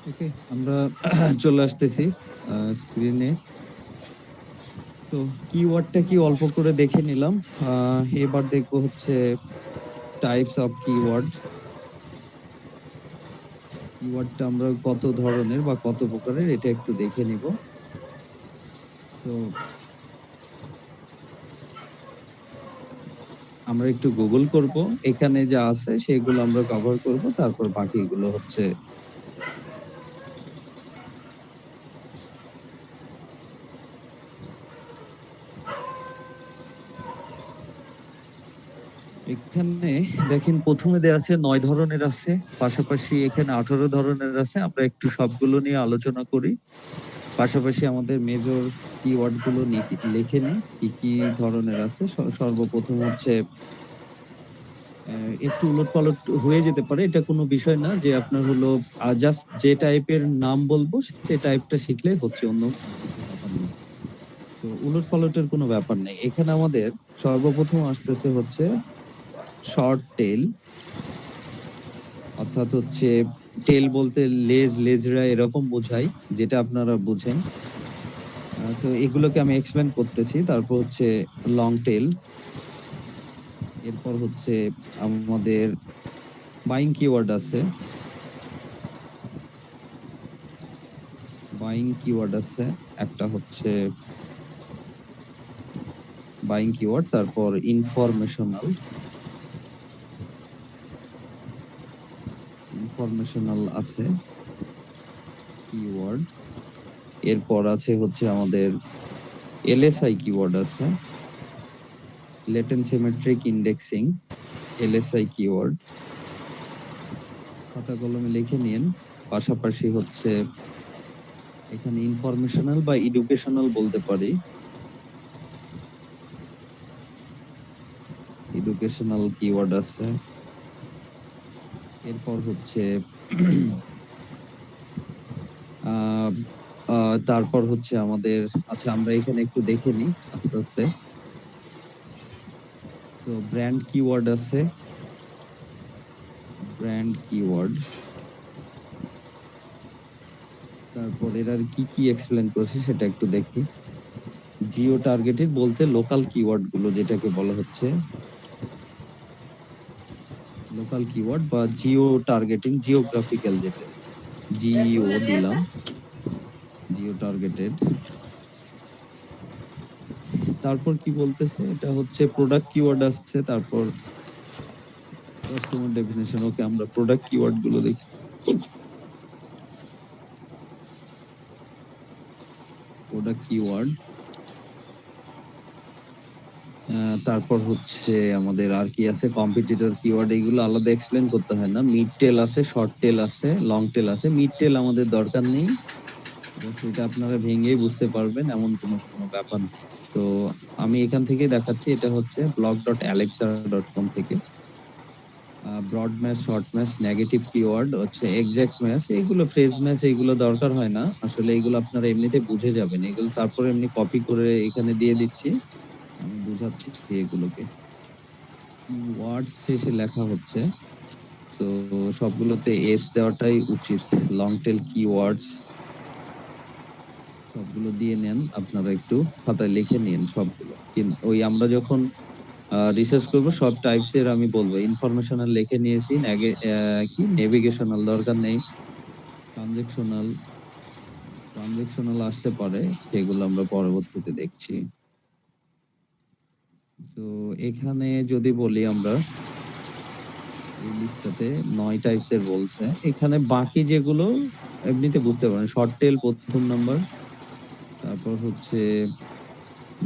ওকে, আমরা চলে আসতেছি স্ক্রিনে। তো কিওয়ার্ডটা কি অল্প করে দেখে নিলাম। এবার দেখবো হচ্ছে টাইপস অফ কিওয়ার্ড। কিওয়ার্ডটা আমরা কত ধরনের বা কত প্রকারের এটা একটু দেখে নিব। তো আমরা একটু গুগল করব, এখানে যা আছে সেগুলো আমরা কভার করব, তারপর বাকিগুলো হচ্ছে এখানে দেখেন প্রথমে দেয়া আছে 9 ধরনের আছে, পাশাপাশি এখানে 18 ধরনের আছে। আমরা একটু সবগুলো নিয়ে আলোচনা করি, পাশাপাশি আমাদের মেজর কিওয়ার্ড গুলো লিখে নিই কি কি ধরনের আছে। সর্বপ্রথম হচ্ছে একটু উলটপালট হয়ে যেতে পারে, এটা কোনো বিষয় না, যে আপনার হলো জাস্ট যে টাইপের নাম বলবো সেই টাইপটা শিখলে হচ্ছে, অন্য কিছু ব্যাপার নেই। তো উলটপালটের কোনো ব্যাপার নেই। এখানে আমাদের সর্বপ্রথম আসতেছে হচ্ছে শর্ট টেল, অর্থাৎ হচ্ছে টেল বলতে লেজ, লেজরা এরকম বোঝায়, যেটা আপনারা বুঝেন। তো এগুলোকে আমি এক্সপ্লেন করতেছি। তারপর হচ্ছে লং টেল, এরপর হচ্ছে আমাদের বাইং কিওয়ার্ড আছে, বাইং কিওয়ার্ড আছে একটা হচ্ছে বাইং কিওয়ার্ড। তারপর ইনফরমেশনাল, ইনফরমেশনাল আছে কিওয়ার্ড। এরপর আছে হচ্ছে আমাদের এলএসআই কিওয়ার্ড আছে, latent symmetric indexing, LSI keyword. খাতা কলমে লিখে নিন। পাশাপাশি হচ্ছে এখানে ইনফরমেশনাল বা এডুকেশনাল বলতে পারি, এডুকেশনাল কিওয়ার্ড আছে। এরপর হচ্ছে তারপর হচ্ছে আমাদের, আচ্ছা আমরা এখানে একটু দেখে নিই আস্তে আস্তে। তো ব্র্যান্ড কিওয়ার্ড আছে, ব্র্যান্ড কিওয়ার্ড। তারপর এর আর কি কি এক্সপ্লেন করেছে সেটা একটু দেখি। জিও টার্গেটেড বলতে লোকাল কিওয়ার্ড গুলো, যেটাকে বলা হচ্ছে লোকাল কিওয়ার্ড বা জিও টার্গেটিং, জিওগ্রাফিক্যাল, যেটা জিও দিলাম, জিও টার্গেটেড। তারপর কি বলতেছে, এটা হচ্ছে প্রোডাক্ট কিওয়ার্ড আসছে, তারপর কাস্টমার ডেফিনেশন। ওকে, আমরা প্রোডাক্ট কিওয়ার্ড গুলো দেখি। প্রোডাক্ট কিওয়ার্ড, তারপর হচ্ছে আমাদের আর কি আছে, কম্পিটিটর কিওয়ার্ড। এগুলো আলাদা এক্সপ্লেন করতে হয় না। মিড টেল আছে, শর্ট টেল আছে, লং টেল আছে। মিড টেল আমাদের দরকার নেই, সেটা আপনারা ভেঙেই বুঝতে পারবেন, এমন কোনো ব্যাপার নেই। তো আমি এখান থেকে দেখাচ্ছি, এটা হচ্ছে blog.alexa.com থেকে। Broad match, short match, negative keyword হচ্ছে এক্সাক্ট ম্যাচ, এগুলো ফ্রেজ ম্যাচ, এগুলো দরকার হয় না আসলে, এগুলো আপনারা এমনিতে বুঝে যাবেন। এগুলো তারপর এমনি কপি করে এখানে দিয়ে দিচ্ছি, আমি বুঝাচ্ছি এগুলোকে। ওয়ার্ড শেষে লেখা হচ্ছে, তো সবগুলোতে এস দেওয়াটাই উচিত। লং টেল কিওয়ার্ডস সবগুলো দিয়ে নেন, আপনারা একটু খাতায় লিখে নিন সবগুলো। ওই আমরা যখন রিসার্চ করবো সব টাইপস এর আমি বলবো। ইনফরমেশনাল লিখে নিয়েছি, কি নেভিগেশনাল দরকার নেই, ট্রানজেকশনাল, ট্রানজেকশনাল আসতে পারে, সেগুলো আমরা পরবর্তীতে দেখছি। তো এখানে যদি বলি আমরা, এই লিস্টটাতে 9 টাইপস এর বলছে। এখানে বাকি যেগুলো এমনিতে বুঝতে পারেন, শর্ট টেল প্রথম নাম্বার, তারপর হচ্ছে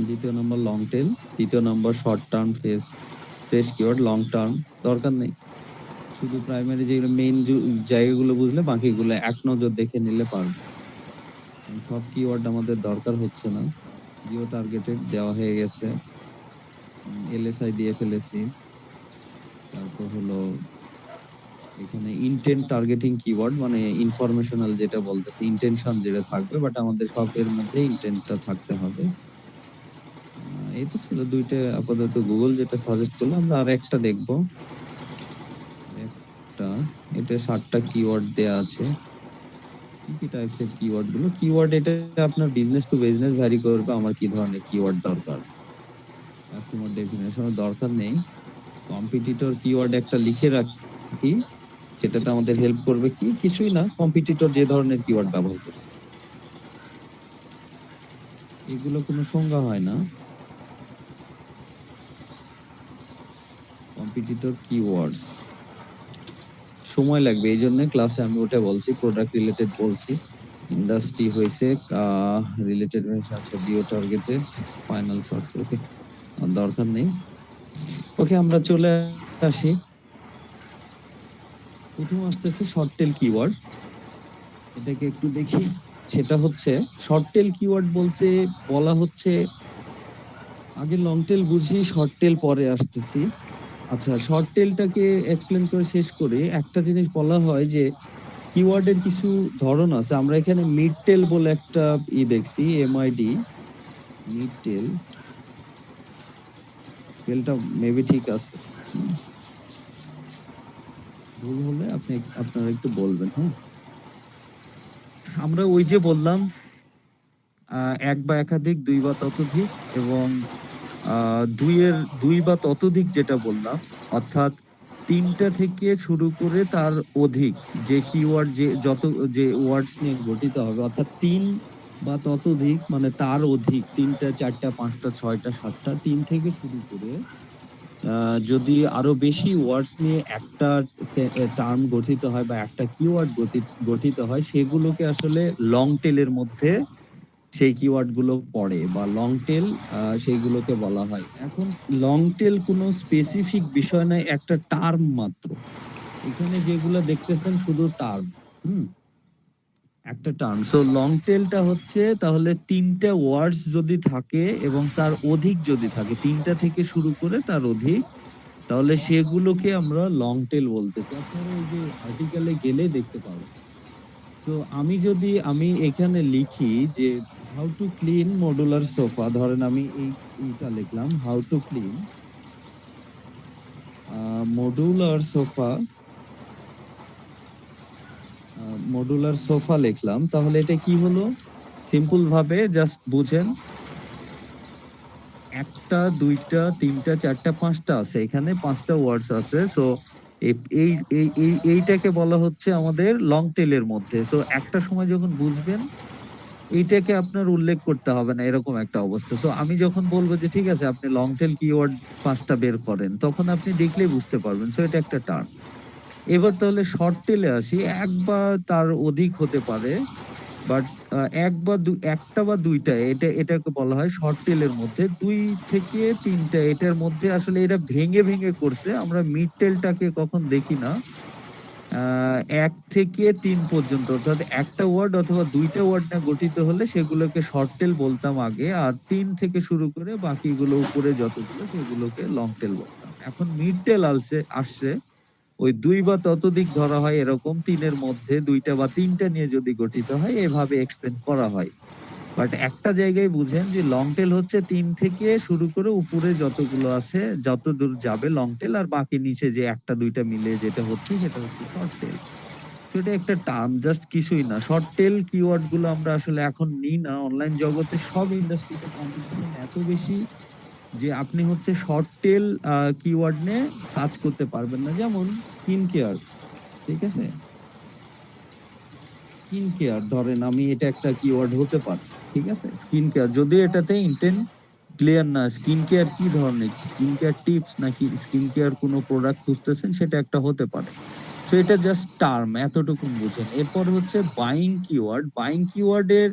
দ্বিতীয় নাম্বার লং টেল, তৃতীয় number short term fresh keyword. Long term দরকার নেই, শুধু প্রাইমারি যেগুলো মেইন জায়গাগুলো বুঝলে বাকিগুলো এক নজর দেখে নিলে পারবে। সব কিওয়ার্ড আমাদের দরকার হচ্ছে না। জিও টার্গেটেড দেওয়া হয়ে গেছে, এলএসআই দিয়ে ফেলেছি। তারপর হলো এখানে ইন্টেন্ট টার্গেটিং কিওয়ার্ড, মানে ইনফরমেশনাল যেটা বলতেছে, ইন্টেনশন যেটা থাকবে, বাট আমাদের সবের মধ্যে ইন্টেন্টটা থাকতে হবে। এই তো ছিল দুইটা আপাতত গুগল যেটা সাজেস্ট করলো। আমরা আর একটা দেখবো, একটা, এটা 7টা কিওয়ার্ড দেয়া আছে। কি টাইপসের কিওয়ার্ড গুলো? কিওয়ার্ড এটা আপনার বিজনেস টু বিজনেস ভ্যারি করবে আমার কি ধরনের কিওয়ার্ড দরকার। কাস্টমার ডেফিনেশনের দরকার নেই। কম্পিটিটর কিওয়ার্ড একটা লিখে রাখি, সেটাতে আমাদের হেল্প করবে কি? কিছুই না, কম্পিটিটর যে ধরনের কিওয়ার্ড ব্যবহার করছে, এগুলো কোনো সংজ্ঞা হয় না। কম্পিটিটর কিওয়ার্ডস সময় লাগবে, এই জন্য ক্লাসে আমি ওটা বলছি, প্রোডাক্ট রিলেটেড বলছি। ইন্ডাস্ট্রি হয়েছে, রিলেটেড হয়েছে, আচ্ছা জিও টার্গেটেড, ফাইনাল শর্টস, ওকে দরকার নেই। ওকে, আমরা চলে আসি। প্রথম আসতেছে শর্ট টেল কিওয়ার্ড, এটাকে একটু দেখি। সেটা হচ্ছে শর্ট টেল কিওয়ার্ড বলতে বলা হচ্ছে, আগে লং টেল বুঝি, শর্ট টেল পরে আসতেছি। আচ্ছা, শর্ট টেলটাকে এক্সপ্লেন করে শেষ করে একটা জিনিস বলা হয় যে কিওয়ার্ডের কিছু ধরন আছে। আমরা এখানে মিড টেল বলে একটা দেখছি, এমআইডি, মিড টেল, স্পেলটা মেবি ঠিক আছে, ভুল হলে আপনারা একটু বলবেন। হ্যাঁ, আমরা ওই যে বললাম এক বা একাধিক, দুই বা ততোধিক, এবং দুই বা ততোধিক যেটা বললাম, অর্থাৎ তিনটা থেকে শুরু করে তার অধিক যে কিওয়ার্ড, যে ওয়ার্ডস নিয়ে গঠিত হবে, অর্থাৎ তিন বা ততোধিক মানে তার অধিক, তিনটা, চারটা, পাঁচটা, ছয়টা, সাতটা, তিন থেকে শুরু করে যদি আরো বেশি ওয়ার্ডস নিয়ে একটা টার্ম গঠিত হয় বা একটা কিওয়ার্ড গঠিত হয়, সেগুলোকে আসলে লং টেলের মধ্যে সেই কিওয়ার্ড গুলো পড়ে বা লং টেল, সেইগুলোকে বলা হয়। এখন লং টেল কোনো স্পেসিফিক বিষয় নয়, একটা টার্ম মাত্র। এখানে যেগুলো দেখতেছেন শুধু টার্ম, একটা টার্ম। সো লং টেলটা হচ্ছে তাহলে তিনটা ওয়ার্ডস যদি থাকে এবং তার অধিক যদি থাকে, তিনটা থেকে শুরু করে তার অধিক, তাহলে সেগুলোকে আমরা লং টেল বলতেছি। আপনারা ওই যে আর্টিকেলে গেলে দেখতে পাবেন। তো আমি এখানে লিখি যে how to clean modular sofa, ধরেন আমি এইটা লিখলাম, how to clean modular sofa, modular sofa লিখলাম। তাহলে এটা কি হলো? সিম্পল ভাবে জাস্ট বুঝেন, একটা, দুইটা, তিনটা, চারটা, পাঁচটা আছে, এখানে পাঁচটা ওয়ার্ডস আছে। সো এইটাকে বলা হচ্ছে আমাদের লং টেলের মধ্যে। সো একটা সময় যখন বুঝবেন, এইটাকে আপনার উল্লেখ করতে হবে না, এরকম একটা অবস্থা। সো আমি যখন বলবো যে ঠিক আছে আপনি লং টেল কিওয়ার্ড পাঁচটা বের করেন, তখন আপনি দেখলেই বুঝতে পারবেন। সো এটা একটা টার্ম। এবার তাহলে শর্ট টেলে আসি, এক বা তার অধিক হতে পারে, বাট একটা বা দুইটা, এটাকে বলা হয় শর্ট টেলের মধ্যে। দুই থেকে তিনটা, এটার মধ্যে আসলে এটা ভেঙে ভেঙে করছে। আমরা মিড টেলটাকে কখন দেখি না, এক থেকে তিন পর্যন্ত, অর্থাৎ একটা ওয়ার্ড অথবা দুইটা ওয়ার্ড না গঠিত হলে সেগুলোকে শর্ট টেল বলতাম আগে, আর তিন থেকে শুরু করে বাকিগুলো উপরে যতগুলো সেগুলোকে লং টেল বলতাম। এখন মিড টেল আসছে, ওই দুই বা ততোধিক ধরা হয়, এরকম তিনের মধ্যে দুইটা বা তিনটা নিয়ে যদি গঠিত হয়, এভাবে এক্সপ্লেন করা হয়। বাট একটা জায়গায় বুঝেন যে লং টেল হচ্ছে তিন থেকে শুরু করে উপরে যতগুলো আছে, যত দূর যাবে লং টেল, আর বাকি নিচে যে একটা দুইটা মিলে যেটা হচ্ছে সেটা হচ্ছে শর্ট টেল। সেটা একটা টার্ম, জাস্ট কিছুই না। শর্ট টেল কিওয়ার্ড গুলো আমরা আসলে এখন নিই না। অনলাইন জগতে সব ইন্ডাস্ট্রিতে কম্পিটিশন এত বেশি যে আপনি হচ্ছে শর্ট টেল কিওয়ার্ড নিয়ে কাজ করতে পারবেন না। যেমন স্কিন কেয়ার, ঠিক আছে, স্কিন কেয়ার ধরেন, আমি এটা একটা কিওয়ার্ড হতে পারে, ঠিক আছে, স্কিন কেয়ার, যদি এটাতে ইন্টেন্ট ক্লিয়ার না, স্কিন কেয়ার কি ধরনের, স্কিন কেয়ার টিপস নাকি স্কিন কেয়ার কোনো প্রোডাক্ট খুঁজতেছেন, সেটা একটা হতে পারে। তো এটা জাস্ট টার্ম, এতটুকু বুঝেন। এরপর হচ্ছে বাইং কিওয়ার্ড। বাইং কিওয়ার্ডের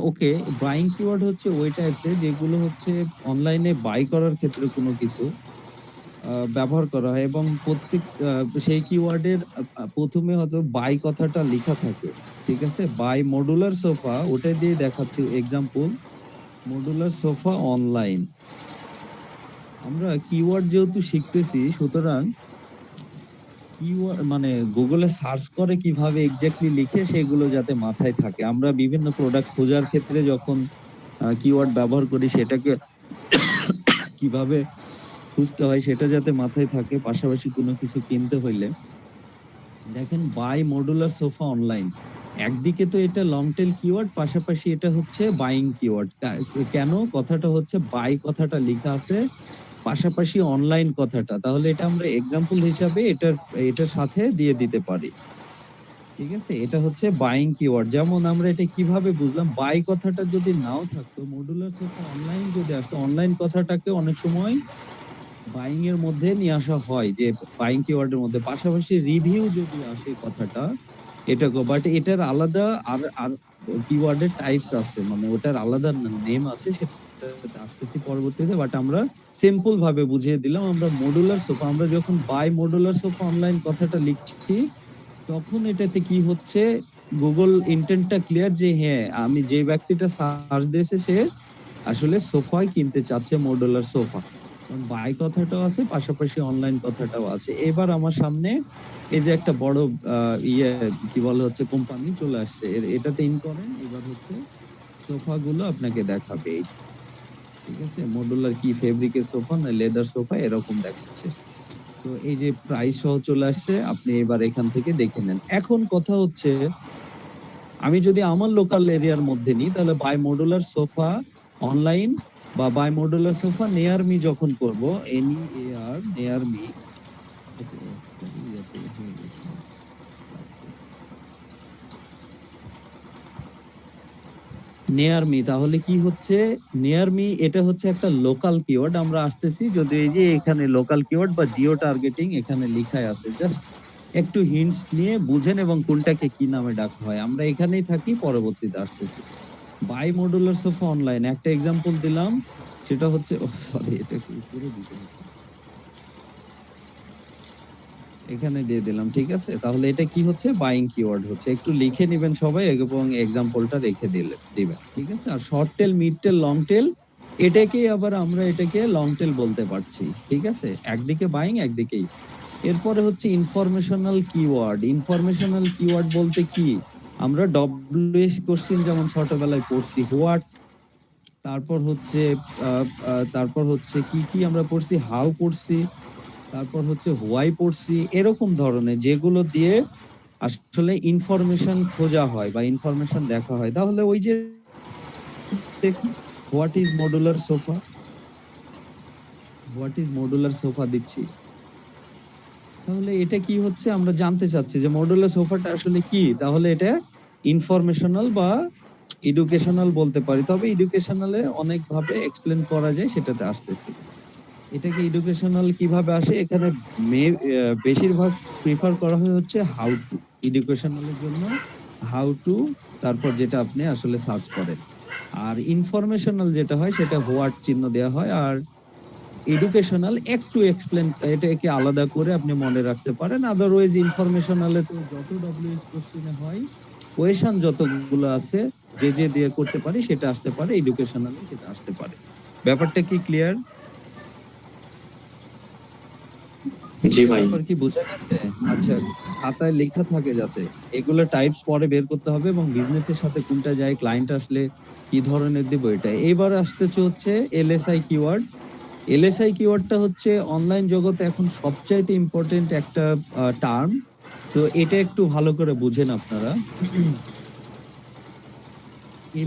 ওকে, বাইং কিওয়ার্ড হচ্ছে ওই টাইপসের যেগুলো হচ্ছে অনলাইনে বাই করার ক্ষেত্রে কোনো কিছু ব্যবহার করা হয়, এবং প্রত্যেক সেই কিওয়ার্ডের প্রথমে হয়তো বাই কথাটা লেখা থাকে, ঠিক আছে। বাই মডুলার সোফা, ওটা দিয়ে দেখাচ্ছি এক্সাম্পল, মডুলার সোফা অনলাইন। আমরা কিওয়ার্ড যেহেতু শিখতেছি, সুতরাং কিওয়ার্ড মানে গুগলে সার্চ করে কিভাবে এক্স্যাক্টলি লিখে সেগুলো যাতে মাথায় থাকে। আমরা বিভিন্ন প্রোডাক্ট খোঁজার ক্ষেত্রে যখন কিওয়ার্ড ব্যবহার করি, সেটাকে কিভাবে খুঁজতে হয় সেটা যাতে মাথায় থাকে। পাশাপাশি কোনো কিছু কিনতে হইলে দেখেন, বাই মডুলার সোফা অনলাইন, একদিকে তো এটা লং টেল কিওয়ার্ড, পাশাপাশি এটা হচ্ছে বাইং কিওয়ার্ড। কেন কথাটা হচ্ছে বাই কথাটা লেখা আছে, পাশাপাশি অনলাইন কথাটা, তাহলে এটা আমরা এক্সাম্পল হিসাবে এটার সাথে দিয়ে দিতে পারি। ঠিক আছে, এটা হচ্ছে বাইং কিওয়ার্ড। যেমন আমরা এটা কিভাবে বুঝলাম, বাই কথাটা যদি নাও থাকতো, মডুলার সোফা অনলাইন যদি আসতো, অনলাইন কথাটাকে অনেক সময় বাইং এর মধ্যে নিয়ে আসা হয়, যে বাইং কিওয়ার্ডের মধ্যে, পাশাপাশি রিভিউ যদি আসে কথাটা এটাকে, বাট এটার আলাদা আর আর কিওয়ার্ডের টাইপস আছে, মানে ওটার আলাদা নেম আছে, সেটা আসতেছি পরবর্তীতে। বাট আমরা সিম্পল ভাবে বুঝিয়ে দিলাম, আমরা মডুলার সোফা, আমরা যখন বাই মডুলার সোফা অনলাইন কথাটা লিখছি, তখন এটাতে কি হচ্ছে, গুগল ইন্টেন্টটা ক্লিয়ার যে হ্যাঁ, আমি যে ব্যক্তিটা সার্চ দিয়েছে সে আসলে সোফাই কিনতে চাচ্ছে, মডুলার সোফা। বাই কথাটাও আছে, পাশাপাশি অনলাইন কথাটাও আছে। এবার আমার সামনে এই যে একটা বড় কি বলে হচ্ছে কোম্পানি চলে আসছে, এটাতে ইন করেন, এবার হচ্ছে সোফা গুলো আপনাকে দেখাবে। ঠিক আছে, মডুলার কি ফেব্রিকের সোফা না লেদার সোফা এরকম দেখাচ্ছে। তো এই যে প্রাইস সহ চলে আসছে, আপনি এবার এখান থেকে দেখে নেন। এখন কথা হচ্ছে, আমি যদি আমার লোকাল এরিয়ার মধ্যে নিই, তাহলে বাই মডুলার সোফা অনলাইন বা buy modular sofa near me যখন করব, NEAR near me, near me, তাহলে কি হচ্ছে, নিয়ার মি এটা হচ্ছে একটা লোকাল কিওয়ার্ড। আমরা আসতেছি, যদি এই যে এখানে লোকাল কিওয়ার্ড বা জিও টার্গেটিং এখানে লেখাই আছে, জাস্ট একটু হিন্টস নিয়ে বুঝেন এবং কোনটাকে কি নামে ডাকা হয়, আমরা এখানেই থাকি, পরবর্তীতে আসতেছি। বাই মডুলার সোফা অনলাইন একটা এক্সাম্পল দিলাম, সেটা হচ্ছে সরি, এটা একটু উপরে দিতে হবে, এখানে দিয়ে দিলাম। ঠিক আছে, তাহলে এটা কি হচ্ছে, বাইং কিওয়ার্ড হচ্ছে। একটু লিখে নেবেন সবাই এবং এক্সাম্পলটা রেখে দিবেন। ঠিক আছে, আর শর্ট টেল, মিড টেল, লং টেল, আবার আমরা এটাকে লং টেল বলতে পারছি। ঠিক আছে, একদিকে বাইং, একদিকেই। এরপরে হচ্ছে ইনফরমেশনাল কিওয়ার্ড। ইনফরমেশনাল কিওয়ার্ড বলতে কি, আমরা ডব্লিউএস কোশ্চেন যেমন ছোটবেলায় পড়ছি, হোয়াট, তারপর হচ্ছে কি কি আমরা পড়ছি, হাউ পড়ছি, তারপর হচ্ছে হোয়াই পড়ছি, এরকম ধরনের যেগুলো দিয়ে আসলে ইনফরমেশন খোঁজা হয় বা ইনফরমেশন দেখা হয়। তাহলে ওই যে দেখুন, হোয়াট ইজ মডুলার সোফা, দিচ্ছি, তাহলে এটা কি হচ্ছে, আমরা জানতে চাচ্ছি যে মডুলার সোফাটা আসলে কি। তাহলে এটা ইনফরমেশনাল বা এডুকেশনাল বলতে পারি, তবে এডুকেশনালে অনেক ভাবে এক্সপ্লেন করা যায়, সেটাতে আসতেছি। এটাকে এডুকেশনাল কিভাবে আসে, এখানে বেশিরভাগ প্রিফার করা হয় হচ্ছে হাউ টু, এডুকেশনালের জন্য হাউ টু, তারপর যেটা আপনি আসলে সার্চ করেন। আর ইনফরমেশনাল যেটা হয় সেটা হোয়াট চিহ্ন দেওয়া হয়। আর এডুকেশনাল একটু এক্সপ্লেন, এটাকে আলাদা করে আপনি মনে রাখতে পারেন। আদারওয়াইজ ইনফরমেশনালে তো যত ডব্লিউএস কোশ্চেনে হয়, কোয়েশন যতগুলো আছে যে দিয়ে করতে পারি সেটা আসতে পারে, এডুকেশনালে সেটা আসতে পারে। ব্যাপারটা কি ক্লিয়ার? জি ভাই। ব্যাপার কি বোঝা গেছে? আচ্ছা, খাতায় লেখা থাকে যাতে, এগুলো টাইপস পরে বের করতে হবে এবং বিজনেসের সাথে কোনটা যায়, ক্লায়েন্ট আসলে কি ধরনের দিব, এটা। এবার আসতেছে হচ্ছে LSI কিওয়ার্ড। LSI কিওয়ার্ডটা হচ্ছে অনলাইন জগতে এখন সবচাইতে ইম্পর্টেন্ট একটা টার্ম। তো এটা একটু ভালো করে বুঝেন আপনারা।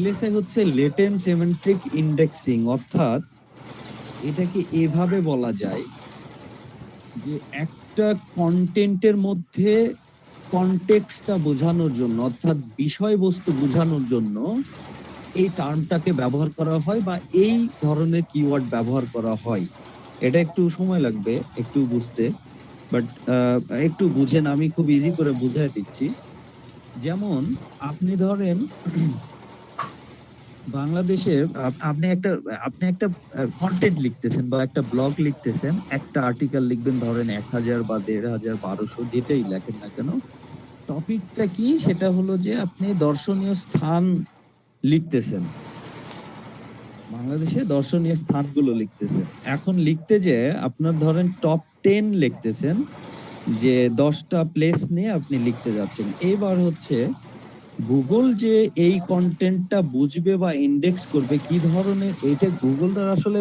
LSI হচ্ছে লেটেন্ট সেমেন্ট্রিক ইন্ডেক্সিং, অর্থাৎ এটাকে এভাবে বলা যায় যে একটা কন্টেন্টের মধ্যে কনটেক্সটটা বোঝানোর জন্য, অর্থাৎ বিষয়বস্তু বোঝানোর জন্য এই টার্মটাকে ব্যবহার করা হয় বা এই ধরনের কিওয়ার্ড ব্যবহার করা হয়। এটা একটু সময় লাগবে একটু বুঝতে, বাট একটু বুঝেন, আমি খুব ইজি করে বুঝিয়ে দিচ্ছি। যেমন আপনি ধরেন বাংলাদেশে আপনি একটা কন্টেন্ট লিখতেছেন বা একটা ব্লগ লিখতেছেন, একটা আর্টিকেল লিখবেন, ধরেন 1000 বা 1500 1200 যেটাই লেখেন না কেন, টপিকটা কি, সেটা হলো যে আপনি দর্শনীয় স্থান লিখতেছেন, বাংলাদেশে দর্শনীয় স্থানগুলো লিখতেছেন। এখন লিখতে যে আপনার ধরেন টপ 10 লিখতেছেন, যে 10টা প্লেস নিয়ে আপনি লিখতে যাচ্ছেন। এবার হচ্ছে গুগল যে এই কন্টেন্টটা বুঝবে বা ইন্ডেক্স করবে কি ধরনের, এইটা গুগল তার আসলে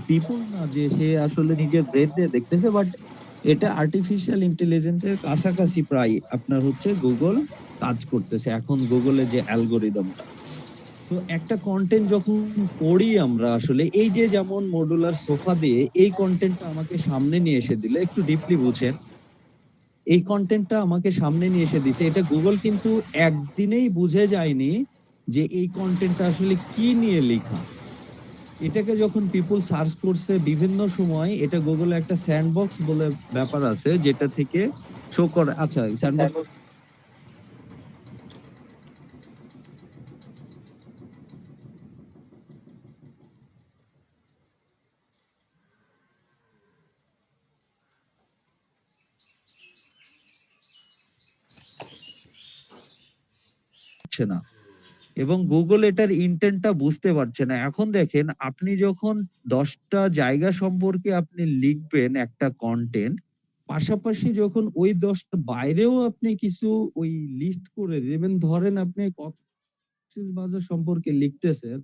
পিপল না যে সে আসলে নিজের ব্রেন দিয়ে দেখতেছে, বাট এটা আর্টিফিশিয়াল ইন্টেলিজেন্সের কাছাকাছি প্রায় আপনার হচ্ছে গুগল কাজ করতেছে এখন গুগলের যে অ্যালগোরিদমটা। তো একটা কন্টেন্ট যখন পড়ি আমরা আসলে এই যে যেমন মডুলার সোফা দিয়ে এই কন্টেন্টটা আমাকে সামনে নিয়ে এসে দিলে, একটু ডিপলি বুঝেন, এই কন্টেন্টটা আমাকে সামনে নিয়ে এসে দিছে, এটা গুগল কিন্তু একদিনেই বুঝে যায়নি যে এই কন্টেন্টটা আসলে কি নিয়ে লেখা। এটাকে যখন পিপল সার্চ করছে বিভিন্ন সময়, এটা গুগলে একটা স্যান্ডবক্স বলে ব্যাপার আছে যেটা থেকে শো করে। আচ্ছা, স্যান্ডবক্স হচ্ছে না এবং গুগল এটার ইন্টেন্টটা বুঝতে পারছে না। এখন দেখেন, আপনি যখন 10টা জায়গা সম্পর্কে আপনি লিখবেন একটা কন্টেন্ট, পাশাপাশি যখন ওই 10টা বাইরেও আপনি কিছু ওই লিস্ট করে দেবেন, ধরেন আপনি কক্সবাজার সম্পর্কে লিখতেছেন,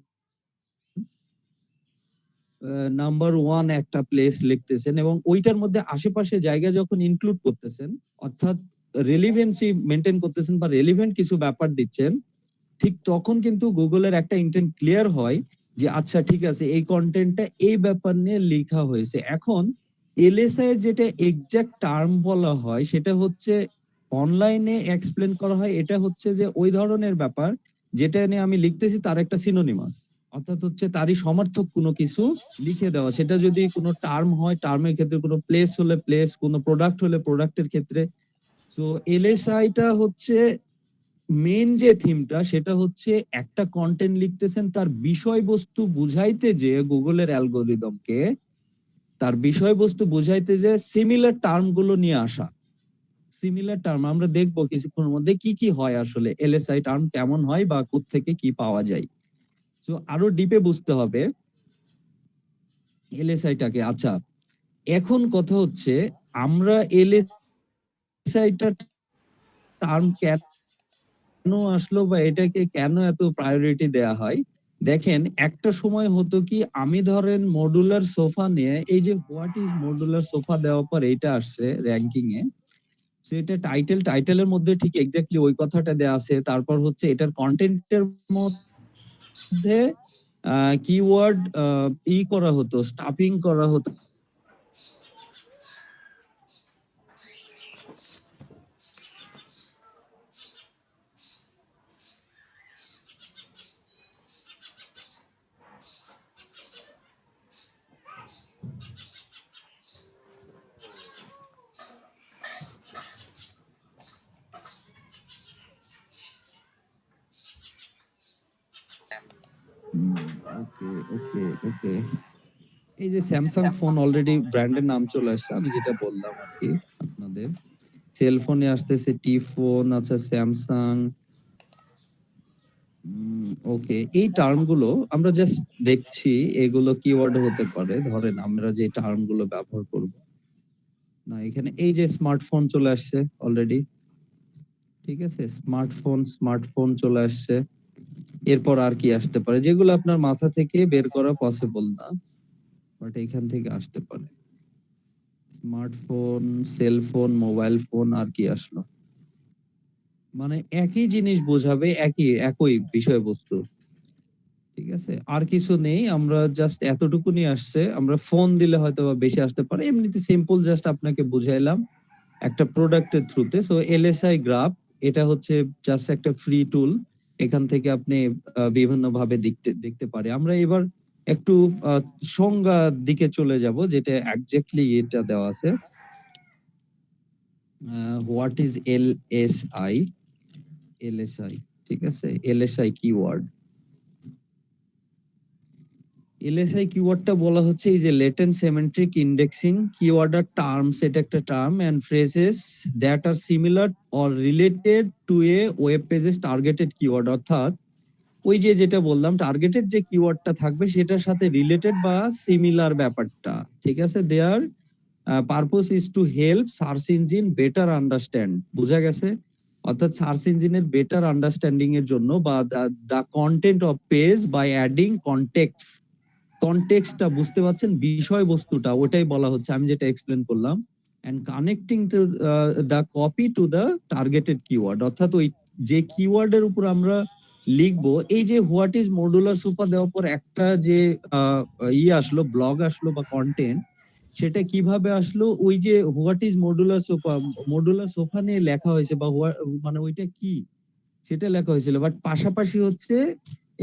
নাম্বার ওয়ান একটা প্লেস লিখতেছেন এবং ওইটার মধ্যে আশেপাশে জায়গা যখন ইনক্লুড করতেছেন, অর্থাৎ রেলিভেন্সি মেনটেন করতেছেন বা রেলিভেন্ট কিছু ব্যাপার দিচ্ছেন, ঠিক তখন কিন্তু গুগলের একটা ইন্টেন্ট ক্লিয়ার হয় যে আচ্ছা ঠিক আছে, এই কন্টেন্টটা এই ব্যাপার নিয়ে লেখা হয়েছে। এখন এলএসআই এর যেটা এক্সাক্ট টার্ম বলা হয় সেটা হচ্ছে অনলাইনে এক্সপ্লেন করা হয়, এটা হচ্ছে যে ওই ধরনের ব্যাপার যেটা নিয়ে আমি লিখতেছি তার একটা সিনোনিমাস, অর্থাৎ হচ্ছে তারই সমার্থক কোনো কিছু লিখে দেওয়া। সেটা যদি কোনো টার্ম হয়, টার্মের ক্ষেত্রে, কোনো প্লেস হলে প্লেস, কোনো প্রোডাক্ট হলে প্রোডাক্টের ক্ষেত্রে। তো এলএসআইটা হচ্ছে মেন যে থিমটা, সেটা হচ্ছে একটা কন্টেন্ট লিখতেছেন, তার বিষয়বস্তু বুঝাইতে যে গুগলের অ্যালগোরিদমকে তার বিষয়বস্তু বুঝাইতে যে সিমিলার টার্ম গুলো নিয়ে আসা। সিমিলার টার্ম আমরা দেখবো কিছুক্ষণের মধ্যে কি কি হয়, আসলে এলএসআই টার্ম কেমন হয় বা কোত্থেকে কি পাওয়া যায়। তো আরো ডিপে বুঝতে হবে এলএসআইটাকে। আচ্ছা, এখন কথা হচ্ছে আমরা এলএসআইটা টার্ম কেন আসলো বা এটাকে কেন এত প্রায়োরিটি দেয়া হয়। দেখেন, একটা সময় হতো কি, আমি ধরেন মডুলার সোফা নিয়ে, এই যে হোয়াট ইজ মডুলার সোফা দেওয়ার পর এটা আসছে র্যাঙ্কিং এ, তো এটা টাইটেলের মধ্যে ঠিক এক্স্যাক্টলি ওই কথাটা দেয়া আছে। তারপর হচ্ছে এটার কন্টেন্টের মধ্যে কিওয়ার্ড করা হতো, স্টাফিং করা হতো। ওকে ওকে ওকে, এই যে স্যামসাং ফোন অলরেডি ব্র্যান্ডের নাম চলে আসছে, আমি যেটা বললাম আর কি আপনাদের, সেল ফোনে আসতেছে টি ফোন, আচ্ছা স্যামসাং। ওকে, এই টার্ম গুলো আমরা জাস্ট দেখছি এগুলো কিওয়ার্ড হতে পারে। ধরেন আমরা যে টার্ম গুলো ব্যবহার করব, না এখানে এই যে স্মার্টফোন চলে আসছে অলরেডি, ঠিক আছে, স্মার্টফোন চলে আসছে। এরপর আর কি আসতে পারে যেগুলো আপনার মাথা থেকে বের করা পসিবল না, বাট এখান থেকে আসতে পারে। স্মার্টফোন, সেলফোন, মোবাইল ফোন, আর কি আসলো, মানে একই জিনিস বোঝাবে, একই বিষয়বস্তু, ঠিক আছে, আর কিছু নেই। আমরা জাস্ট এতটুকুনি আসছে, আমরা ফোন দিলে হয়তো বা বেশি আসতে পারে। এমনিতে সিম্পল জাস্ট আপনাকে বুঝাইলাম একটা প্রোডাক্টের থ্রুতে। সো এলএসআই গ্রাফ, এটা হচ্ছে জাস্ট একটা ফ্রি টুল, এখান থেকে আপনি বিভিন্ন ভাবে দেখতে দেখতে পারে। আমরা এবার একটু সংজ্ঞার দিকে চলে যাব, যেটা এক্স্যাক্টলি এটা দেওয়া আছে। What is LSI? এলএসআই, ঠিক আছে, এলএসআই কিওয়ার্ড। এলএসআই কিওয়ার্ডটা বলা হচ্ছে এই যে latent semantic indexing keyword are terms, এটা একটা term, and phrases that are similar or related to a web pages targeted keyword. অর্থাৎ ওই যে যেটা বললাম, টার্গেটেড যে কিওয়ার্ডটা থাকবে সেটার সাথে রিলেটেড বা সিমিলার ব্যাপারটা, ঠিক আছে, their purpose is to help search engine better understand. বুঝা গেছে? অর্থাৎ সার্চ ইঞ্জিনের বেটার আন্ডারস্ট্যান্ডিং এর জন্য, বা the content of page by adding কনটেক্সটটা বুঝতে পারছেন, বিষয়বস্তুটা ওটাই বলা হচ্ছে, আমি যেটা এক্সপ্লেন করলাম। and connecting the copy to the targeted keyword, অর্থাৎ ওই যে কিওয়ার্ডের উপর আমরা লিখবো, এই যে হোয়াট ইজ মডুলার সোফা দেওয়ার পর একটা যে আসলো, ব্লগ আসলো বা কন্টেন্ট, সেটা কিভাবে আসলো, ওই যে হোয়াট ইজ মডুলার সোফা নিয়ে লেখা হয়েছে বা মানে ওইটা কি সেটা লেখা হয়েছিল, বাট পাশাপাশি হচ্ছে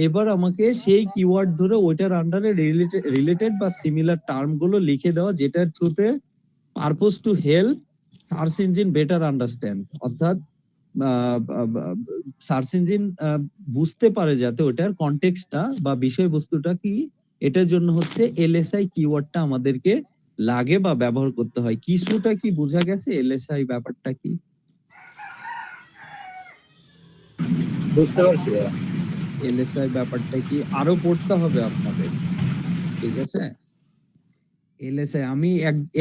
এবার আমাকে সেই কিওয়ার্ড ধরে ওইটার আন্ডারে রিলেটেড বা সিমিলার টার্ম গুলো লিখে দেওয়া, যেটার থ্রুতে purpose two help search engine better understand, অর্থাৎ সার্চ ইঞ্জিন বুঝতে পারে যাতে ওটার কনটেক্সটটা বা বিষয়বস্তুটা কি, এটার জন্য হচ্ছে এলএসআই কিওয়ার্ডটা আমাদেরকে লাগে বা ব্যবহার করতে হয়। কিছুটা কি বোঝা গেছে এলএসআই ব্যাপারটা কি? বুঝতে পারছি ভাইয়া। এলএসআই ব্যাপারটা কি আরো পড়তে হবে আপনাদের, ঠিক আছে? এলএসআই আমি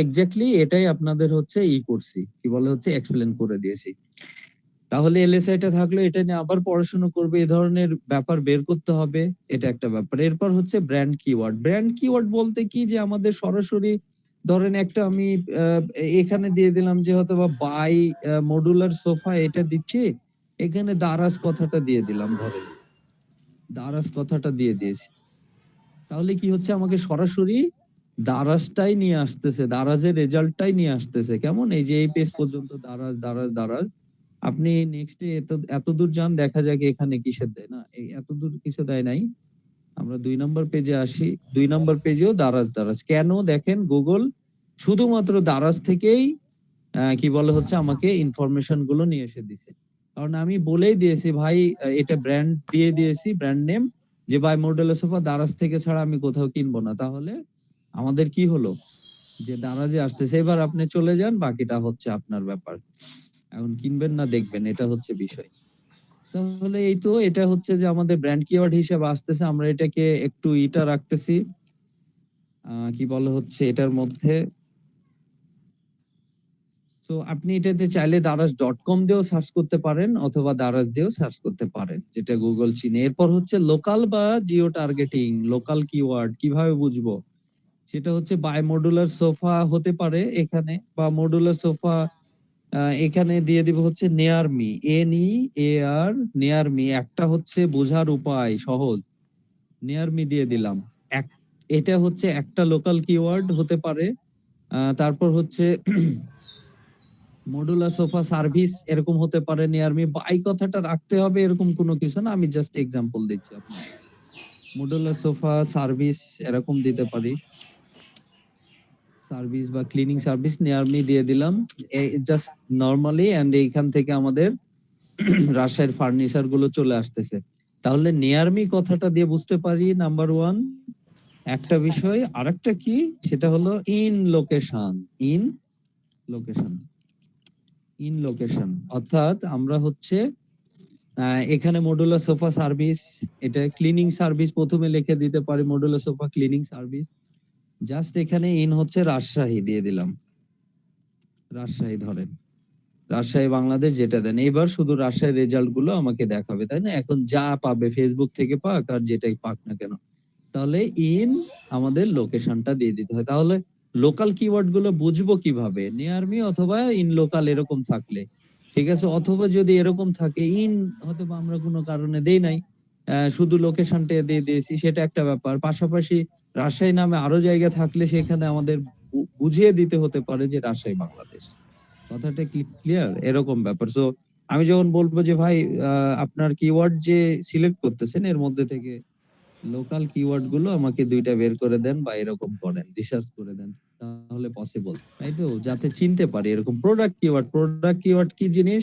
এক্স্যাক্টলি এটাই আপনাদের হচ্ছে করছি, কি বলে হচ্ছে এক্সপ্লেন করে দিয়েছি। তাহলে এলএসআইটা থাকলে এটা নিয়ে আবার পড়াশোনা করবে, এই ধরনের ব্যাপার বের করতে হবে, এটা একটা ব্যাপার। এরপর হচ্ছে ব্র্যান্ড কিওয়ার্ড। ব্র্যান্ড কিওয়ার্ড বলতে কি, যে আমাদের সরাসরি ধরেন একটা আমি এখানে দিয়ে দিলাম যে হয়তো বা বাই মডুলার সোফা, এটা দিচ্ছি, এখানে দারাজ কথাটা দিয়ে দিলাম, ধরেন দারাজ কথাটা দিয়ে দিয়েছি, তাহলে কি হচ্ছে আমাকে সরাসরি দারাজটাই নিয়ে আসতেছে, দারাজের রেজাল্টটাই নিয়ে আসতেছে। কেমন, এই যে এই পেজ পর্যন্ত দারাজ দারাজ দারাজ, আপনি নেক্সট এত দূর যান, দেখা যাক এখানে কিসের দেয় না, এই এত দূর কিছু দেয় নাই। আমরা 2 নম্বর পেজে আসি, 2 নম্বর পেজেও দারাজ দারাজ। কেন দেখেন, গুগল শুধুমাত্র দারাজ থেকেই কি বলে হচ্ছে আমাকে ইনফরমেশন গুলো নিয়ে এসে দিছে, কারণ আমি বলেই দিয়েছি ভাই, এটা ব্র্যান্ড দিয়ে দিয়েছি, ব্র্যান্ড নেম, যে ভাই মডেলের সোফা দারাজ থেকে ছাড়া আমি কোথাও কিনবো না। তাহলে আমাদের কি হলো, যে দারাজে আসতেছে। এবার আপনি চলে যান, বাকিটা হচ্ছে আপনার ব্যাপার, এখন কিনবেন না দেখবেন, এটা হচ্ছে বিষয়। তাহলে এই তো, এটা হচ্ছে যে আমাদের ব্র্যান্ড কিওয়ার্ড হিসেবে আসতেছে, আমরা এটাকে একটু রাখতেছি, কি বলে হচ্ছে এটার মধ্যে। তো আপনি এটাতে চাইলে দারাজ.com দিয়েও সার্চ করতে পারেন, অথবা দারাজ দিয়েও সার্চ করতে পারেন, যেটা গুগল চিনে। এরপর হচ্ছে লোকাল বা জিও টার্গেটিং। লোকাল কিওয়ার্ড কিভাবে বুঝবো, সেটা হচ্ছে বাই মডুলার সোফা হতে পারে এখানে, বা মডুলার সোফা এখানে দিয়ে দিব হচ্ছে নেয়ার মি, NEAR, নেয়ার মি, একটা হচ্ছে বোঝার উপায় সহজ, নেয়ার মি দিয়ে দিলাম। এক, এটা হচ্ছে একটা লোকাল কিওয়ার্ড হতে পারে। তারপর হচ্ছে মডুলার সোফা সার্ভিস, এরকম হতে পারে। নিয়ার মি, বাই কথাটা রাখতে হবে এরকম কোনো কিছু না, আমি জাস্ট এক্সাম্পল দিচ্ছি আপনাকে। মডুলার সোফা সার্ভিস এরকম দিতে পারি, সার্ভিস বা ক্লিনিং সার্ভিস, নিয়ার মি দিয়ে দিলাম জাস্ট নরমালি, এন্ড এইখান থেকে আমাদের রাজশাহীর ফার্নিচার গুলো চলে আসতেছে। তাহলে নিয়ার মি কথাটা দিয়ে বুঝতে পারি নাম্বার 1 একটা বিষয়। আরেকটা কি, সেটা হলো in location. In location, in location অর্থাৎ আমরা হচ্ছে এখানে মডুলার সোফা সার্ভিস, এটা ক্লিনিং সার্ভিস প্রথমে লিখে দিতে পারি, modular sofa cleaning service, just এখানে ইন হচ্ছে রাজশাহী দিয়ে দিলাম, রাজশাহী ধরেন, রাজশাহী বাংলাদেশ যেটা দেন। এবার শুধু রাজশাহীর রেজাল্ট গুলো আমাকে দেখাবে, তাই না? এখন যা পাবে ফেসবুক থেকে পাক আর যেটাই পাক না কেন, তাহলে ইন আমাদের লোকেশনটা দিয়ে দিতে হয়। তাহলে লোকাল কিওয়ার্ড গুলো বুঝবো কিভাবে, নিয়ার মি অথবা ইন লোকাল এরকম থাকলে, ঠিক আছে। অথবা যদি এরকম থাকে ইন, হয়তো বা আমরা কোনো কারণে দেই নাই, শুধু লোকেশনটা দিয়ে দিয়েছি, সেটা একটা ব্যাপার। পাশাপাশি রাজশাহী নামে আরো জায়গা থাকলে সেখানে আমাদের বুঝিয়ে দিতে হতে পারে যে রাজশাহী বাংলাদেশ। কথাটা ক্লিয়ার? এরকম ব্যাপার। সো আমি যখন বলবো যে ভাই আপনার কিওয়ার্ড যে সিলেক্ট করতেছেন এর মধ্যে থেকে লোকাল কিওয়ার্ড গুলো আমাকে 2টা বের করে দেন, বা এরকম করেন, রিসার্চ করে দেন, তাহলে পসিবল, তাই তো? যাতে চিনতে পারি এরকম প্রোডাক্ট কিওয়ার্ড। প্রোডাক্ট কিওয়ার্ড কি জিনিস,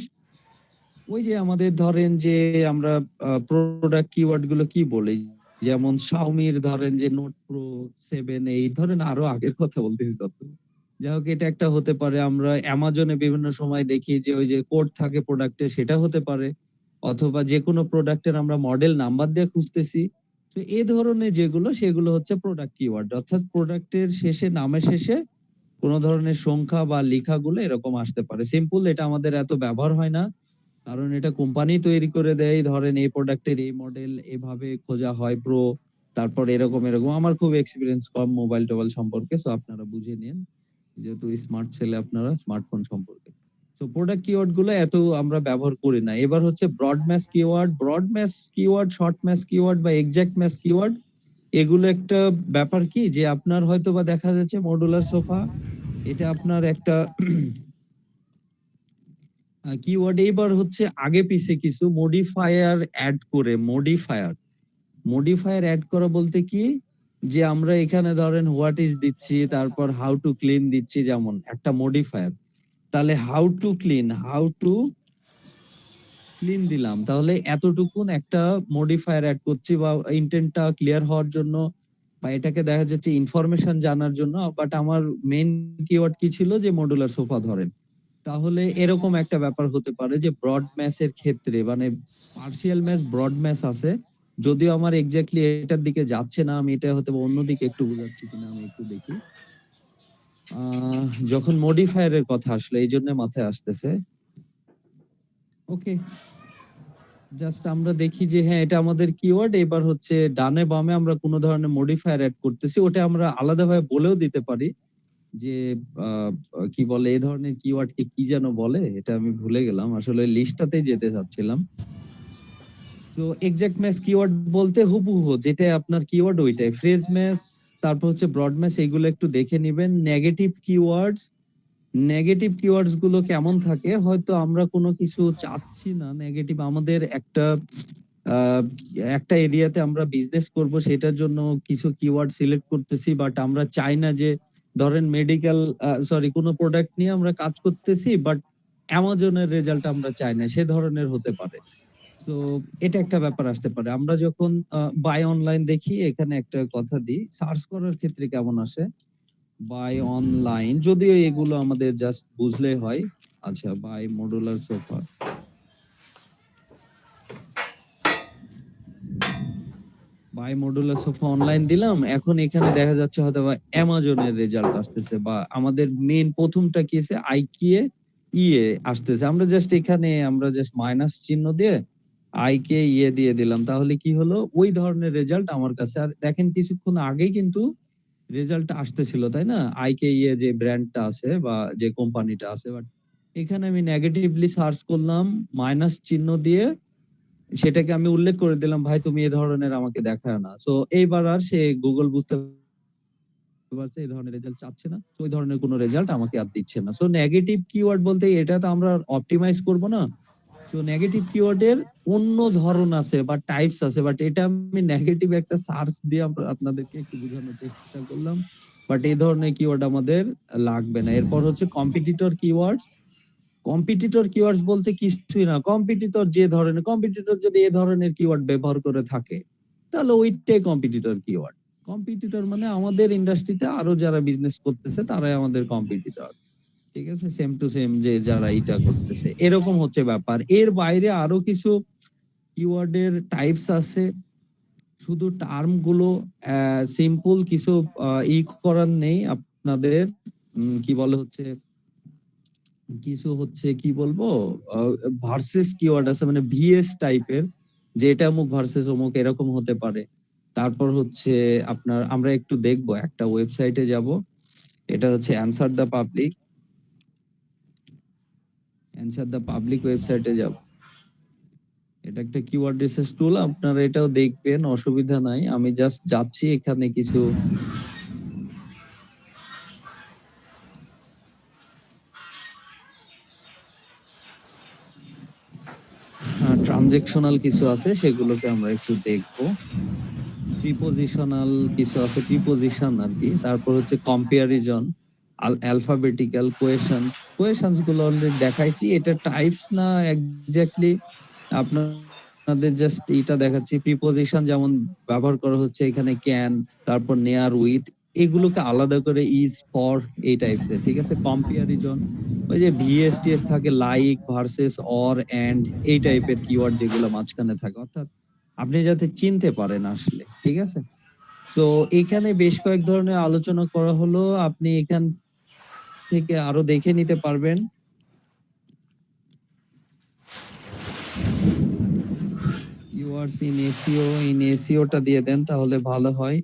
ওই যে আমাদের ধরেন যে আমরা প্রোডাক্ট কিওয়ার্ড গুলো কি বলি, যেমন শাওমির ধরেন যে নোট প্রো 7, ধরেন আরো আগের কথা বলতেছি তত, যাই হোক এটা একটা হতে পারে। আমরা অ্যামাজনে বিভিন্ন সময় দেখি যে ওই যে কোড থাকে প্রোডাক্টে, সেটা হতে পারে। অথবা যে কোনো প্রোডাক্টের আমরা মডেল নাম্বার দিয়ে খুঁজতেছি, তো এই ধরনের যেগুলো, সেগুলো হচ্ছে প্রোডাক্ট কিওয়ার্ড। অর্থাৎ প্রোডাক্টের শেষে, নামের শেষে কোনো ধরনের সংখ্যা বা লেখাগুলো এরকম আসতে পারে। সিম্পল, এটা আমাদের এত ব্যবহার হয় না, কারণ এটা কোম্পানি তৈরি করে দেয়। ধরেন এই প্রোডাক্টের এই মডেল এভাবে খোঁজা হয় প্রো, তারপর এরকম এরকম। আমার খুব এক্সপিরিয়েন্স কম মোবাইল টোবাইল সম্পর্কে, সো আপনারা বুঝে নিন। যেহেতু স্মার্ট ছেলে আপনারা, স্মার্টফোন সম্পর্কে। তো প্রোডাক্ট কিওয়ার্ড গুলো এত আমরা ব্যবহার করি না। এবার হচ্ছে broad match keyword, short match keyword বা এক্সাক্ট ম্যাচ কিওয়ার্ড। এগুলো একটা ব্যাপার কি, যে আপনার হয়তো বা দেখা যাচ্ছে মডুলার সোফা, এটা আপনার একটা কিওয়ার্ড। এবার হচ্ছে আগে পিছে কিছু মডিফায়ার অ্যাড করে, মডিফায়ার অ্যাড করা বলতে কি, যে আমরা এখানে ধরেন হোয়াট ইজ দিচ্ছি, তারপর হাউ টু ক্লিন দিচ্ছি, যেমন একটা মডিফায়ার। তাহলে হাউ টু ক্লিন দিলাম, তাহলে এতটুকুন একটা মডিফায়ার অ্যাড করছি, বা ইন্টেন্টটা ক্লিয়ার হওয়ার জন্য, বা এটাকে দেখা যাচ্ছে ইনফরমেশন জানার জন্য। বাট আমার মেইন কিওয়ার্ড কি ছিল, যে মডুলার সোফা ধরেন। তাহলে এরকম একটা ব্যাপার হতে পারে যে ব্রড ম্যাচের ক্ষেত্রে, মানে পার্শিয়াল ম্যাচ, ব্রড ম্যাচ আছে, যদিও আমার এক্স্যাক্টলি এটার দিকে যাচ্ছে না, আমি এটা হয়তো অন্যদিকে একটু বোঝাচ্ছি কিনা আমি একটু দেখি। যখন মডিফায়ারের কথা আসলে এই জন্য মাথায় আসতেছে। ওকে, জাস্ট আমরা দেখি যে হ্যাঁ এটা আমাদের কিওয়ার্ড। এবার হচ্ছে ডানে বামে আমরা কোনো ধরনের মডিফায়ার অ্যাড করতেছি, ওটা আমরা আলাদাভাবে বলেও দিতে পারি যে কি বলে, এই ধরনের কিওয়ার্ডকে কি যেন বলে, এটা আমি ভুলে গেলাম, আসলে লিস্টটাতে যেতে চাচ্ছিলাম। তো এক্সাক্ট ম্যাচ কিওয়ার্ড বলতে হুবহু যেটা আপনার কিওয়ার্ড ওইটাই। ফ্রেজ ম্যাচ, তারপর হচ্ছে ব্রড ম্যাচ, এগুলো একটু দেখে নিবেন। নেগেটিভ কিওয়ার্ডস গুলো কেমন থাকে, হয়তো আমরা কোনো কিছু চাচ্ছি না নেগেটিভ, আমাদের আহ, একটা এরিয়াতে আমরা বিজনেস করব, সেটার জন্য কিছু কিওয়ার্ড সিলেক্ট করতেছি, বাট আমরা চাই না যে ধরেন কোনো প্রোডাক্ট নিয়ে আমরা কাজ করতেছি, বাট অ্যামাজনের রেজাল্ট আমরা চাই না, সে ধরনের হতে পারে। তো এটা একটা ব্যাপার আসতে পারে। আমরা যখন বাই অনলাইন দেখি, এখানে একটা কথা দিই, সার্চ করার ক্ষেত্রে কেমন আসে বাই অনলাইন, যদিও এগুলো আমাদের জাস্ট বুঝলে হয়। আচ্ছা, বাই মডুলার সোফা অনলাইন দিলাম, এখন এখানে দেখা যাচ্ছে হয়তো বা অ্যামাজনের রেজাল্ট আসতেছে, বা আমাদের মেন প্রথমটা কি আছে, আইকিএ ইয়ে আসতেছে। আমরা জাস্ট মাইনাস চিহ্ন দিয়ে আইকে ইয়ে দিয়ে দিলাম, তাহলে কি হলো, ওই ধরনের রেজাল্ট আমার কাছে। আর দেখেন কিছুক্ষণ আগেই কিন্তু রেজাল্টটা আসতেছিল, তাই না, আইকে ইয়ে যে ব্র্যান্ডটা আছে বা যে কোম্পানিটা আছে। বাট এখানে আমি নেগেটিভলি সার্চ করলাম মাইনাস চিহ্ন দিয়ে, সেটাকে আমি উল্লেখ করে দিলাম, ভাই তুমি এই ধরনের আমাকে দেখায় না। সো এইবার আর সে গুগল বুঝতে পারছে এই ধরনের রেজাল্ট চাচ্ছে না, তো ওই ধরনের কোনো রেজাল্ট আমাকে আর দিচ্ছে না। সো নেগেটিভ কিওয়ার্ড বলতে এটা তো আমরা অপটিমাইজ করব না। সো নেগেটিভ কিওয়ার্ডের অন্য ধরন আছে বা টাইপস আছে, বাট এটা আমি নেগেটিভ একটা সার্চ দিয়ে আপনাদেরকে একটু বোঝানোর চেষ্টা করলাম। বাট এই ধরনের কিওয়ার্ড আমাদের লাগবে না। এরপর হচ্ছে কম্পিটিটর কিওয়ার্ডস বলতে কিছুই না। কম্পিটিটর যদি এই ধরনের কিওয়ার্ড ব্যবহার করে থাকে, তাহলে ওইটাই কম্পিটিটর কিওয়ার্ড। কম্পিটিটর মানে আমাদের ইন্ডাস্ট্রিতে আরো যারা বিজনেস করতেছে তারাই আমাদের কম্পিটিটর। ঠিক আছে, সেম টু সেম, যে যারা এটা করতেছে, এরকম হচ্ছে ব্যাপার। এর বাইরে আরো কিছু কিওয়ার্ডের টাইপস আছে, শুধু টার্ম গুলো সিম্পল কিছু করার নেই আপনাদের। কি বলে হচ্ছে, কিছু হচ্ছে কি বলবো, ভার্সেস কিওয়ার্ড আছে, মানে ভিএস টাইপের, যে এটা অমুক ভার্সেস অমুক, এরকম হতে পারে। তারপর হচ্ছে আমরা একটু দেখবো, একটা ওয়েবসাইটে যাব, এটা হচ্ছে অ্যানসার দ্য পাবলিক ওয়েবসাইটে যাব। এটা একটা কিওয়ার্ড রিসার্চ টুল, আপনারা এটাও দেখবেন, অসুবিধা নাই। আমি জাস্ট যাচ্ছি, এখানে কিছু ট্রানজেকশনাল কিছু আছে, সেগুলোকে আমরা একটু দেখবো। প্রিপোজিশনাল কিছু আছে, প্রিপোজিশন আর কি। তারপর হচ্ছে কম্পারিজন, অ্যালফাবেটিক্যাল কোয়েশনস গুলো অলরেডি দেখাইছি। এটা টাইপস না এক্স্যাক্টলি, আপনাদের জাস্ট এটা দেখাচ্ছি। প্রিপোজিশন যেমন ব্যবহার করা হচ্ছে এখানে ক্যান, তারপর নেয়ার উইথ, এগুলোকে আলাদা করে ইজ, ফর, এই টাইপসের। ঠিক আছে, কম্পারিজন ওই যে ভিএসটিএস থাকে, লাইক, ভার্সেস, অর, এন্ড, এই টাইপের কিওয়ার্ড যেগুলো মাঝখানে থাকে, অর্থাৎ আপনি যাতে চিনতে পারেন আসলে। ঠিক আছে, তো এখানে বেশ কয়েক ধরনের আলোচনা করা হলো, আপনি এখান থেকে আরো দেখে নিতে পারবেন। কিওয়ার্ডস ইন এসইওটা দিয়ে দেন, তাহলে ভালো হয়।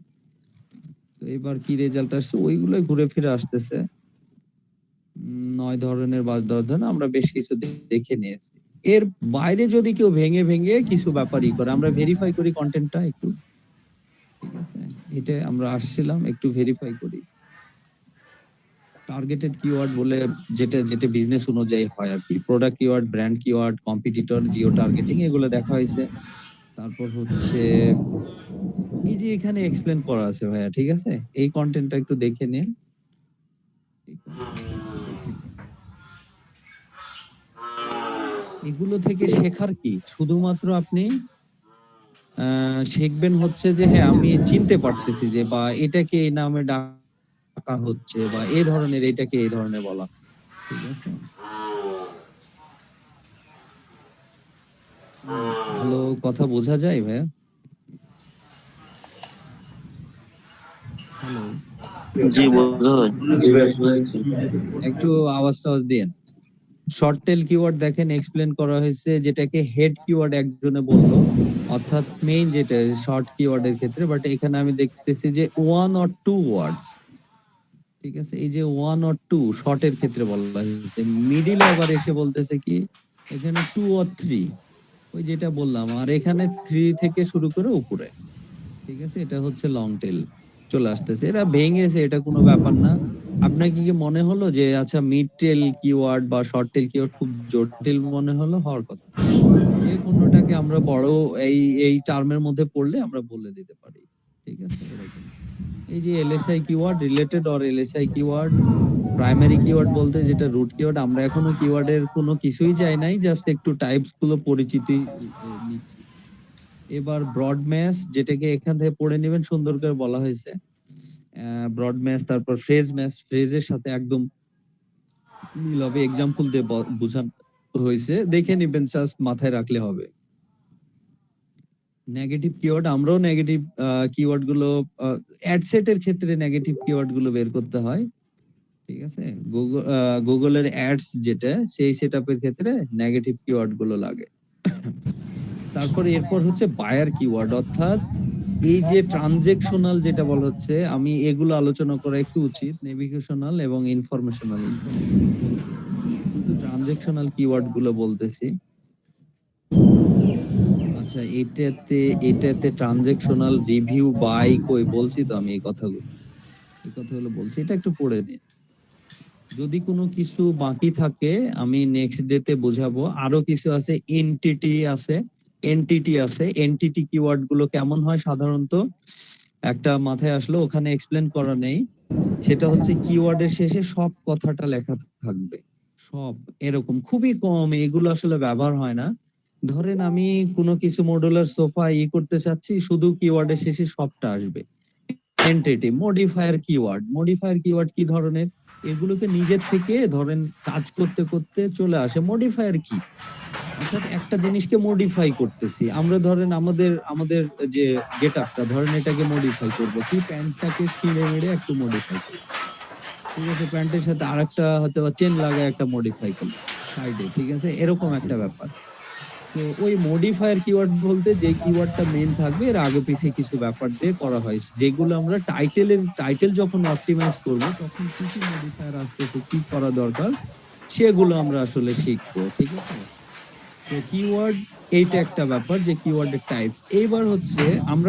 তো এবার কি রেজাল্ট আসছে, ওইগুলো ঘুরে ফিরে আসতেছে। 9 ধরনের বা 10 ধরনের আমরা বেশ কিছু দেখে নিয়েছি। এর বাইরে যদি কেউ ভেঙে ভেঙে কিছু ব্যাপারই করে, আমরা ভেরিফাই করি কন্টেন্টটা একটু, ঠিক আছে? এটা আমরা আসছিলাম, একটু ভেরিফাই করি। টার্গেটেড কিওয়ার্ড বলে যেটা যেটা বিজনেস অনুযায়ী হয় আর কি, product keyword, brand keyword, competitor, Jio targeting, এগুলো দেখা হয়েছে। তারপর হচ্ছে এই যে এখানে এক্সপ্লেন করা আছে ভাইয়া, ঠিক আছে? এই কন্টেন্টটা একটু দেখে নিন। এগুলো থেকে শেখার কি, শুধুমাত্র আপনি শিখবেন হচ্ছে যে হ্যাঁ আমি চিনতে পারতেছি যে, বা এটাকে এই নামে ডাকা হচ্ছে, বা এই ধরনের এটাকে এই ধরনের বলা, ঠিক আছে? ভালো কথা বোঝা যায় ভাইয়া? হ্যালো, জি বোঝা যায়। জি ভাই শুনেছি। একটু আওয়াজ টাওয়াজ দিন। শর্ট টেল কিওয়ার্ড দেখেন এক্সপ্লেন করা হয়েছে, যেটাকে হেড কিওয়ার্ড একজনে বললো, অর্থাৎ মেইন যেটা শর্ট কিওয়ার্ডের ক্ষেত্রে, বাট এখানে আমি দেখতেছি যে 1 or 2 ওয়ার্ডস, ঠিক আছে? এই যে 1 or 2 শর্টের ক্ষেত্রে বলা হয়েছে, মিডিলে আবার এসে বলতেছে কি এখানে 2 or 3, ওই যেটা বললাম, আর এখানে 3 থেকে শুরু করে উপরে, ঠিক আছে? এটা হচ্ছে লং টেল চলে আসতেছে। এরা ভেঙেছে, এটা কোনো ব্যাপার না। আপনার কি মনে হলো যে আচ্ছা মিড টেল কিওয়ার্ড বা শর্ট টেল কিওয়ার্ড খুব জটিল মনে হলো? হওয়ার কথা না। যে কোনোটাকে আমরা বড় এই এই টার্মের মধ্যে পড়লে আমরা বলে দিতে পারি, ঠিক আছে? এরকম এই যে LSI keyword, related or LSI keyword, primary keyword বলতে যেটা রুট কিওয়ার্ড, আমরা এখনো কিওয়ার্ডের কোনো কিছুই চাই নাই, জাস্ট একটু টাইপস গুলো পরিচিতি নিচ্ছি। এবার ব্রড ম্যাচ, যেটাকে এখান থেকে পড়ে নেবেন, সুন্দর করে বলা হয়েছে ব্রড ম্যাচ। তারপর ফ্রেজ ম্যাচ, ফ্রেজের সাথে একদম মিল হবে, এক্সাম্পল দিয়ে বোঝানো হয়েছে, দেখে নিবেন, জাস্ট মাথায় রাখলে হবে। নেগেটিভ কিওয়ার্ড, আমরাও নেগেটিভ কিওয়ার্ড গুলো অ্যাড সেটের ক্ষেত্রে নেগেটিভ কিওয়ার্ড গুলো বের করতে হয়, ঠিক আছে? গুগলের অ্যাডস যেটা, সেই সেটআপের ক্ষেত্রে নেগেটিভ কিওয়ার্ড গুলো লাগে। তারপর এরপর হচ্ছে বায়ার কিওয়ার্ড, অর্থাৎ এই যে ট্রানজেকশনাল যেটা বলা হচ্ছে, আমি এগুলো আলোচনা করা একটু উচিত, নেভিগেশনাল এবং ইনফরমেশনাল। শুধু ট্রানজেকশনাল কিওয়ার্ড গুলো বলতেছি। আচ্ছা, এটাতে ট্রানজেকশনাল রিভিউ বাই কই বলছি তো আমি, এই কথাগুলো বলছি, এটা একটু পড়ে নিন। যদি কোনো কিছু বাকি থাকে আমি নেক্সট ডেতে বোঝাবো। আরো কিছু আছে, এনটিটি কিওয়ার্ড গুলো কেমন হয় সাধারণত, একটা মাথায় আসলো, ওখানে এক্সপ্লেন করা নেই। সেটা হচ্ছে কিওয়ার্ডের শেষে সব কথাটা লেখা থাকবে, সব, এরকম খুবই কম, এগুলো আসলে ব্যবহার হয় না। ধরেন আমি কোনো কিছু মডুলার সোফা করতে চাচ্ছি, শুধু কিওয়ার্ডের শেষে সবটা আসবে। এন্টিটি, মডিফায়ার কিওয়ার্ড কি ধরনের, এগুলোকে নিজের থেকে ধরেন কাজ করতে করতে চলে আসে। মডিফায়ার কি, অর্থাৎ একটা জিনিসকে মডিফাই করতেছি আমরা, ধরেন আমাদের আমাদের যে গেট আপটা, ধরেন এটাকে মডিফাই করবো কি, প্যান্টটাকে ছিঁড়ে মেরে একটু মডিফাই করবো, ঠিক আছে? প্যান্টের সাথে আরেকটা হয়তো চেন লাগায় একটা মডিফাই করবো সাইডে, ঠিক আছে? এরকম একটা ব্যাপার। তো ওই মডিফায়ার কিওয়ার্ড বলতে যে কিওয়ার্ডটা মেইন থাকবে, এর আগে পিছিয়ে কিছু ব্যাপার দিয়ে করা হয়, যেগুলো আমরা টাইটেল যখন অপটিমাইজ করব, তখন কি কি মডিফায়ার আসতেছে, কি করা দরকার, সেগুলো আমরা আসলে শিখবো, ঠিক আছে? তো কিওয়ার্ড এইটা একটা ব্যাপার, যে কিওয়ার্ডের টাইপস। এইবার হচ্ছে আমরা